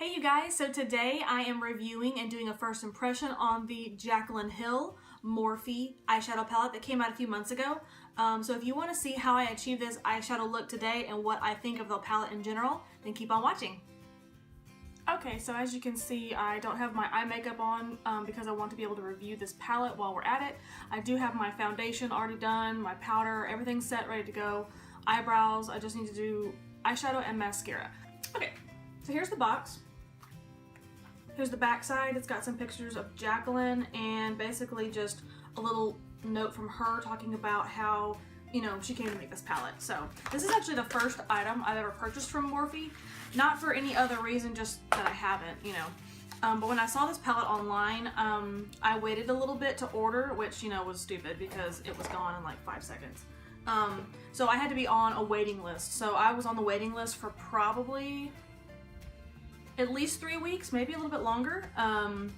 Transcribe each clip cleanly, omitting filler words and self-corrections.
Hey you guys, so today I am reviewing and doing a first impression on the Jaclyn Hill Morphe eyeshadow palette that came out a few months ago. So if you want to see how I achieved this eyeshadow look today and what I think of the palette in general, then keep on watching. Okay, so as you can see, I don't have my eye makeup on because I want to be able to review this palette while we're at it. I do have my foundation already done, my powder, everything's set, ready to go. Eyebrows, I just need to do eyeshadow and mascara. Okay, so here's the box. Here's the back side. It's got some pictures of Jaclyn and basically just a little note from her talking about how, you know, she came to make this palette. So this is actually the first item I've ever purchased from Morphe. Not for any other reason, just that I haven't, you know. But when I saw this palette online, I waited a little bit to order, which, you know, was stupid because it was gone in like 5 seconds. So I had to be on a waiting list. So I was on the waiting list for probably at least 3 weeks, maybe a little bit longer. And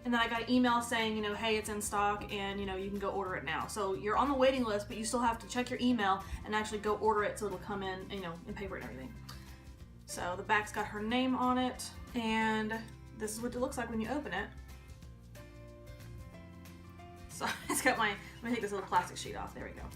then I got an email saying, you know, hey, it's in stock and, you know, you can go order it now. So you're on the waiting list, but you still have to check your email and actually go order it so it'll come in, you know, and pay for it and everything. So the back's got her name on it, and this is what it looks like when you open it. So it's got my, let me take this little plastic sheet off, there we go.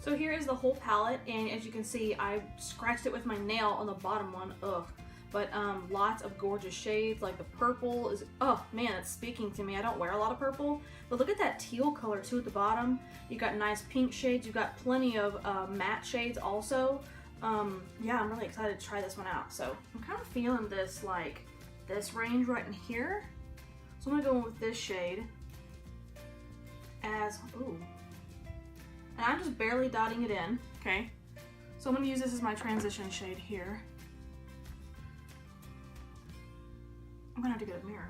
So here is the whole palette, and as you can see, I scratched it with my nail on the bottom one, ugh. But lots of gorgeous shades, like the purple is, oh man, it's speaking to me. I don't wear a lot of purple, but look at that teal color too at the bottom. You got nice pink shades, you've got plenty of matte shades also. Yeah, I'm really excited to try this one out. So I'm kind of feeling this, like this range right in here. So I'm gonna go in with this shade as, ooh. And I'm just barely dotting it in, okay? So I'm gonna use this as my transition shade here. I'm gonna have to get a mirror.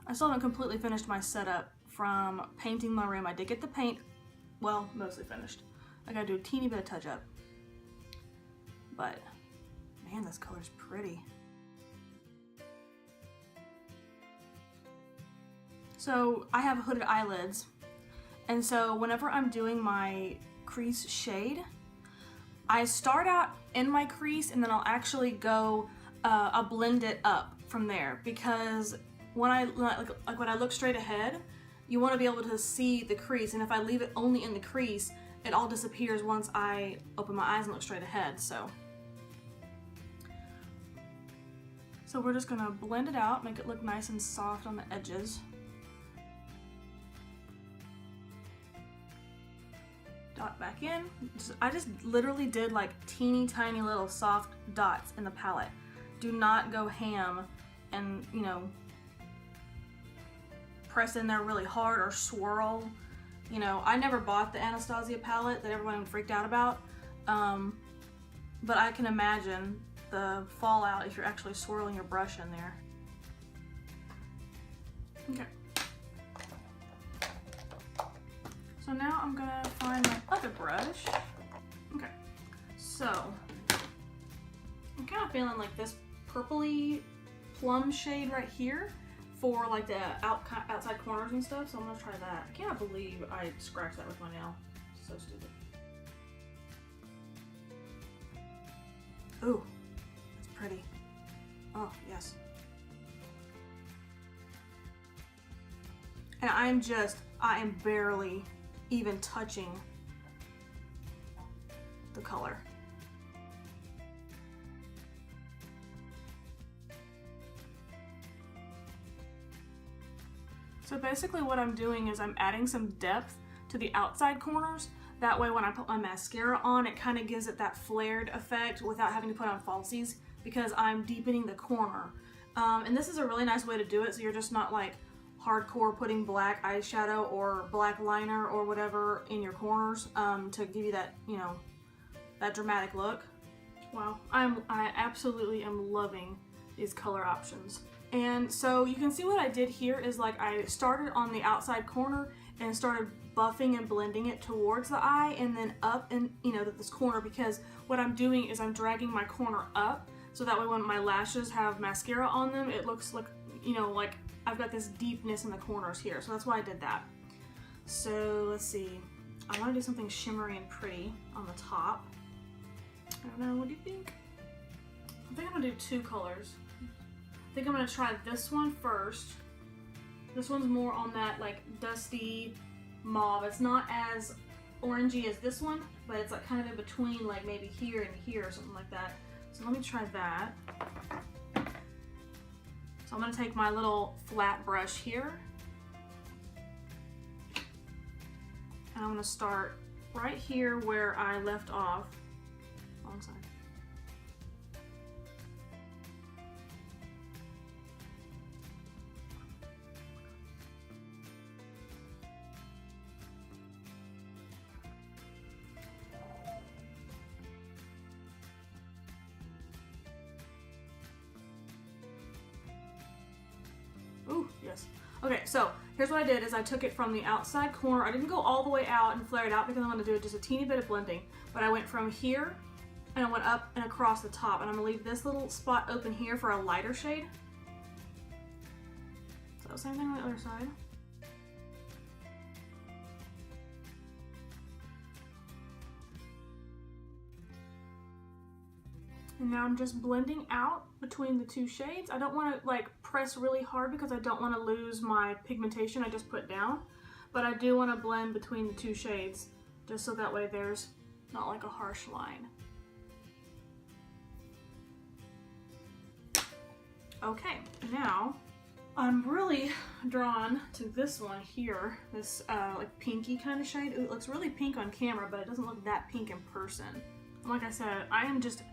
I still haven't completely finished my setup from painting my room. I did get the paint, well, mostly finished. I gotta do a teeny bit of touch up. But, man, this color's pretty. So, I have hooded eyelids. And so, whenever I'm doing my crease shade, I start out in my crease and then I'll actually go, I'll blend it up from there, because when I look straight ahead, you want to be able to see the crease, and if I leave it only in the crease, it all disappears once I open my eyes and look straight ahead. So we're just gonna blend it out, make it look nice and soft on the edges. Dot back in. I just literally did like teeny tiny little soft dots in the palette. Do not go ham and, you know, press in there really hard or swirl. You know, I never bought the Anastasia palette that everyone freaked out about, but I can imagine the fallout if you're actually swirling your brush in there. Okay. So now I'm gonna find my other brush. Okay, so I'm kind of feeling like this purpley plum shade right here for like the outside corners and stuff, so I'm gonna try that. I cannot believe I scratched that with my nail. So stupid. Ooh, that's pretty. Oh, yes. And I am barely even touching the color. So basically what I'm doing is I'm adding some depth to the outside corners. That way when I put my mascara on, it kind of gives it that flared effect without having to put on falsies, because I'm deepening the corner. And this is a really nice way to do it, so you're just not like hardcore putting black eyeshadow or black liner or whatever in your corners to give you that, you know, that dramatic look. Wow, I absolutely am loving these color options. And so you can see what I did here is like I started on the outside corner and started buffing and blending it towards the eye and then up and, you know, this corner, because what I'm doing is I'm dragging my corner up so that way when my lashes have mascara on them, it looks like, you know, like I've got this deepness in the corners here. So that's why I did that. So let's see. I want to do something shimmery and pretty on the top. I don't know, what do you think? I think I'm gonna do two colors. think I'm gonna try this one first. This one's more on that like dusty mauve. It's not as orangey as this one, but it's like kind of in between, like maybe here and here or something like that. So let me try that. So I'm gonna take my little flat brush here, and I'm gonna start right here where I left off. Wrong side. Ooh, yes. Okay, so here's what I did is I took it from the outside corner. I didn't go all the way out and flare it out because I'm going to do just a teeny bit of blending. But I went from here and I went up and across the top. And I'm going to leave this little spot open here for a lighter shade. So same thing on the other side. And now I'm just blending out between the two shades. I don't want to like press really hard because I don't want to lose my pigmentation I just put down. But I do want to blend between the two shades just so that way there's not like a harsh line. Okay, now I'm really drawn to this one here, this like pinky kind of shade. It looks really pink on camera, but it doesn't look that pink in person. Like I said, I am just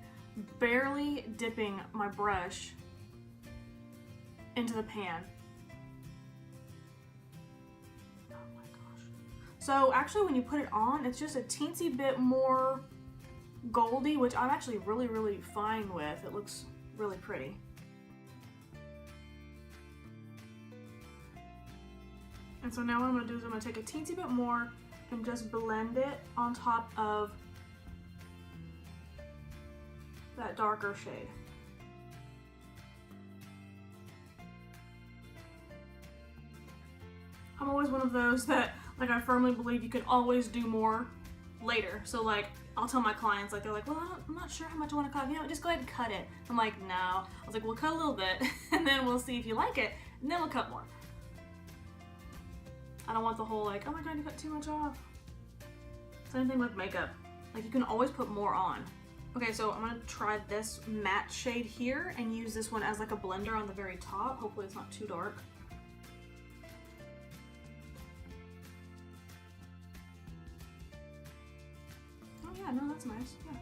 barely dipping my brush into the pan. Oh my gosh. So actually when you put it on, it's just a teensy bit more goldy, which I'm actually really fine with. It looks really pretty. And so now what I'm going to do is I'm going to take a teensy bit more and just blend it on top of that darker shade. I'm always one of those that, like, I firmly believe you can always do more later. So like, I'll tell my clients, like, they're like, well, I'm not sure how much I want to cut. You know, just go ahead and cut it. I'm like, no. I was like, we'll cut a little bit and then we'll see if you like it and then we'll cut more. I don't want the whole like, oh my god, you cut too much off. Same thing with makeup. Like, you can always put more on. Okay, so I'm gonna try this matte shade here and use this one as like a blender on the very top. Hopefully it's not too dark. Oh yeah, no, that's nice, yeah.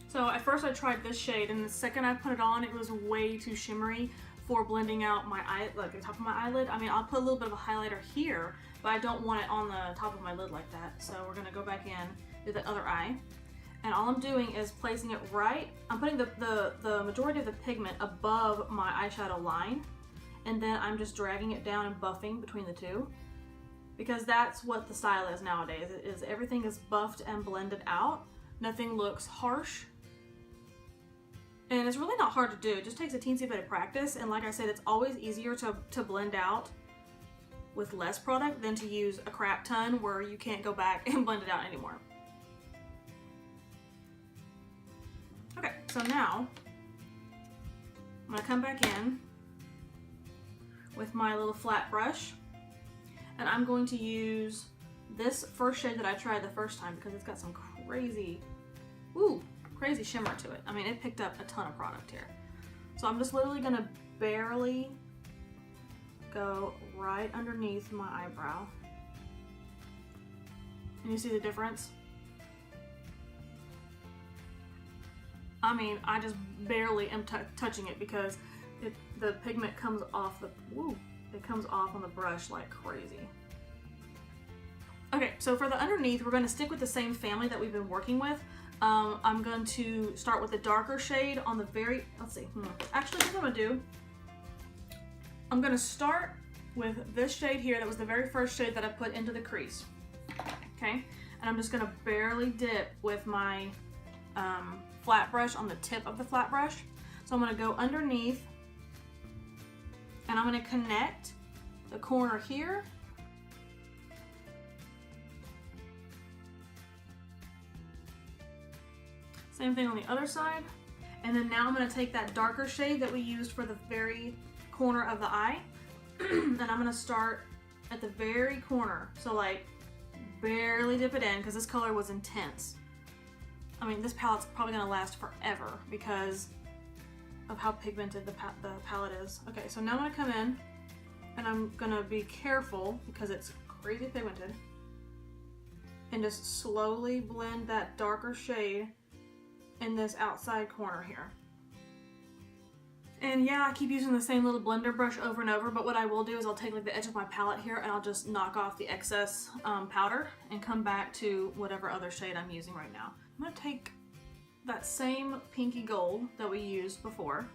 So at first I tried this shade, and the second I put it on, it was way too shimmery for blending out my eye, like the top of my eyelid. I mean, I'll put a little bit of a highlighter here, but I don't want it on the top of my lid like that. So we're gonna go back in, do the other eye. And all I'm doing is placing it right, I'm putting the majority of the pigment above my eyeshadow line, and then I'm just dragging it down and buffing between the two. Because that's what the style is nowadays, is everything is buffed and blended out. Nothing looks harsh. And it's really not hard to do. It just takes a teensy bit of practice. And like I said, it's always easier to blend out with less product than to use a crap ton where you can't go back and blend it out anymore. Okay, so now I'm gonna come back in with my little flat brush, and I'm going to use this first shade that I tried the first time because it's got some crazy shimmer to it. I mean, it picked up a ton of product here. So I'm just literally gonna barely go right underneath my eyebrow. And you see the difference? I mean, I just barely am touching it because the pigment comes off it comes off on the brush like crazy. Okay, so for the underneath, we're gonna stick with the same family that we've been working with. I'm going to start with the darker shade on the very, actually here's what I'm gonna do. I'm gonna start with this shade here that was the very first shade that I put into the crease. Okay, and I'm just gonna barely dip with my flat brush on the tip of the flat brush. So I'm gonna go underneath and I'm gonna connect the corner here. Same thing on the other side. And then now I'm going to take that darker shade that we used for the very corner of the eye, and I'm going to start at the very corner. So like barely dip it in because this color was intense. I mean, this palette's probably going to last forever because of how pigmented the palette is. Okay, so now I'm going to come in and I'm going to be careful because it's crazy pigmented and just slowly blend that darker shade in this outside corner here. And yeah, I keep using the same little blender brush over and over, but what I will do is I'll take like the edge of my palette here and I'll just knock off the excess powder and come back to whatever other shade I'm using right now. I'm gonna take that same pinky gold that we used before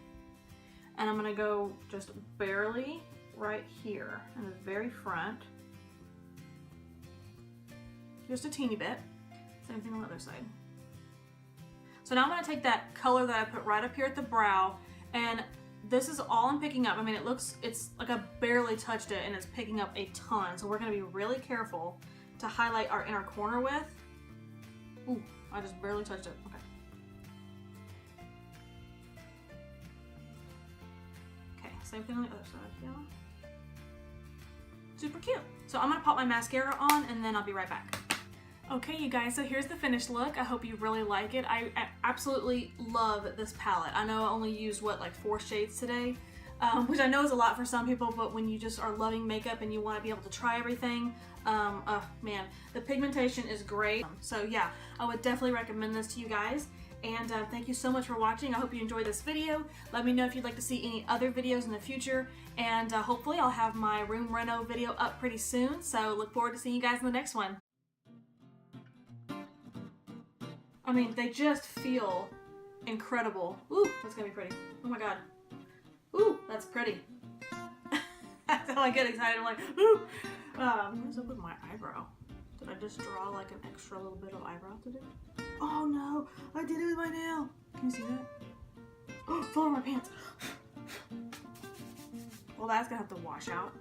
and I'm gonna go just barely right here in the very front. Just a teeny bit. Same thing on the other side. So now I'm gonna take that color that I put right up here at the brow, and this is all I'm picking up. I mean, it's like I barely touched it and it's picking up a ton. So we're gonna be really careful to highlight our inner corner with. Ooh, I just barely touched it, okay. Okay, same thing on the other side, yeah. Super cute. So I'm gonna pop my mascara on and then I'll be right back. Okay, you guys, so here's the finished look. I hope you really like it. I absolutely love this palette. I know I only used, what, like 4 shades today, which I know is a lot for some people, but when you just are loving makeup and you want to be able to try everything, oh man, the pigmentation is great. So yeah, I would definitely recommend this to you guys. And thank you so much for watching. I hope you enjoyed this video. Let me know if you'd like to see any other videos in the future. And hopefully I'll have my room reno video up pretty soon. So look forward to seeing you guys in the next one. I mean, they just feel incredible. Ooh, that's gonna be pretty. Oh my god. Ooh, that's pretty. That's how I get excited. I'm like, ooh. What's up with my eyebrow? Did I just draw like an extra little bit of eyebrow to do? Oh no, I did it with my nail. Can you see that? Oh, fell on my pants. Well, that's gonna have to wash out.